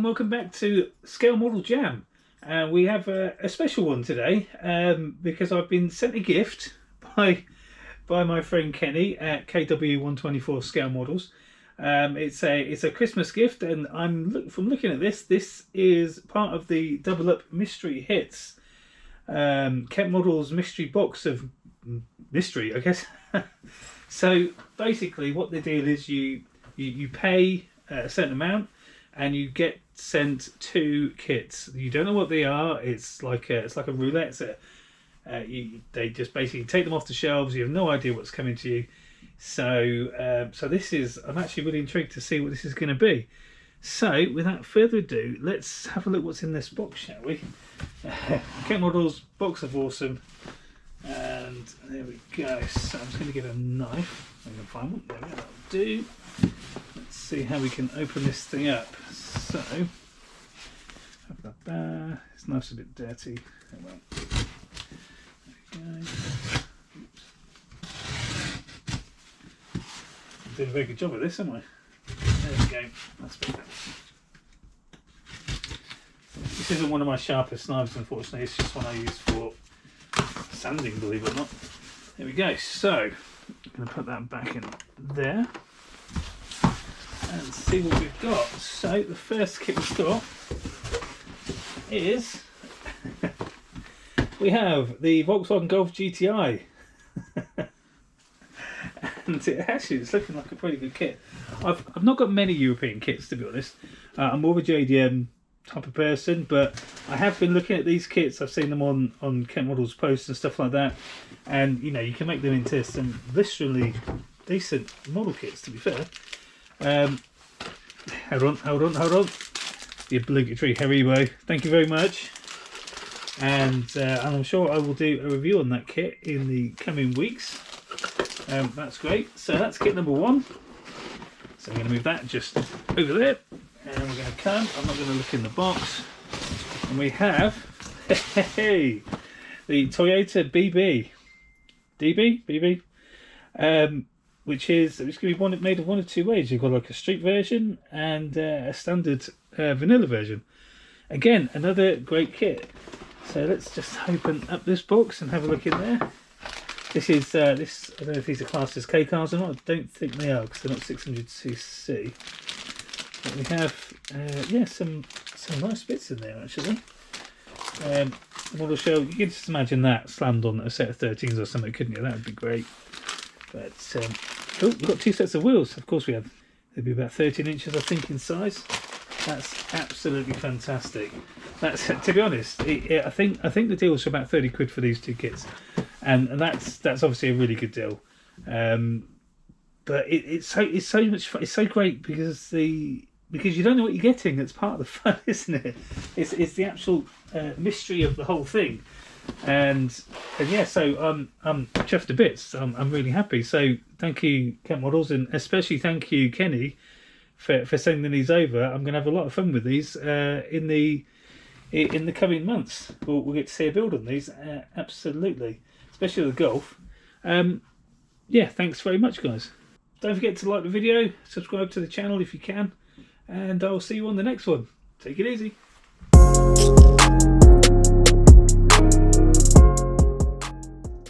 and welcome back to Scale Model Jam. We have a special one today because I've been sent a gift by my friend Kenny at KW124 Scale Models. It's a Christmas gift, and from looking at this is part of the Double Up Mystery Hits Kent Models mystery box of mystery, I guess. So basically what the deal is, you pay a certain amount and you get sent 2 kits. You don't know what they are. It's like a roulette. So, they just basically take them off the shelves. You have no idea what's coming to you. So I'm actually really intrigued to see what this is going to be. So without further ado, let's have a look what's in this box, shall we? Kent Models box of awesome. And there we go. So I'm just going to get a knife. I'm going to find one. There we go. That'll do. Let's see how we can open this thing up. So this knife's a bit dirty. Oh well. There we go. Oops. I'm doing a very good job of this, am I? There we go. That's better. This isn't one of my sharpest knives, unfortunately. It's just one I use for sanding, believe it or not. There we go. So I'm going to put that back in there and see what we've got. So the first kit we've got is we have the Volkswagen Golf GTI. And it's looking like a pretty good kit. I've not got many European kits, to be honest. I'm more of a JDM type of person, but I have been looking at these kits. I've seen them on Kent Models posts and stuff like that, and you know, you can make them into some literally decent model kits, to be fair. Hold on. The obligatory Haribo. Thank you very much. And I'm sure I will do a review on that kit in the coming weeks. That's great. So that's kit number 1. So I'm going to move that just over there. And we're going to come. I'm not going to look in the box. And we have the Toyota BB, which is going to be made of one of 2 ways. You've got like a street version and a standard vanilla version. Again, another great kit. So let's just open up this box and have a look in there. This is I don't know if these are classed as K cars or not. I don't think they are because they're not 600cc. But we have some nice bits in there actually. The model shell, you can just imagine that slammed on a set of 13s or something, couldn't you? That would be great. But we've got 2 sets of wheels. Of course we have. They'd be about 13 inches, I think, in size. That's absolutely fantastic. That's, to be honest, I think the deal was about 30 quid for these 2 kits, and that's obviously a really good deal. But it's so much fun. It's so great because you don't know what you're getting. That's part of the fun, isn't it? It's the actual mystery of the whole thing, and yeah. So I'm chuffed to bits. I'm really happy. So thank you, Kent Models, and especially thank you, Kenny, for sending these over. I'm going to have a lot of fun with these in the coming months. We'll get to see a build on these, absolutely, especially the Golf. Yeah, thanks very much, guys. Don't forget to like the video, subscribe to the channel if you can, and I'll see you on the next one. Take it easy.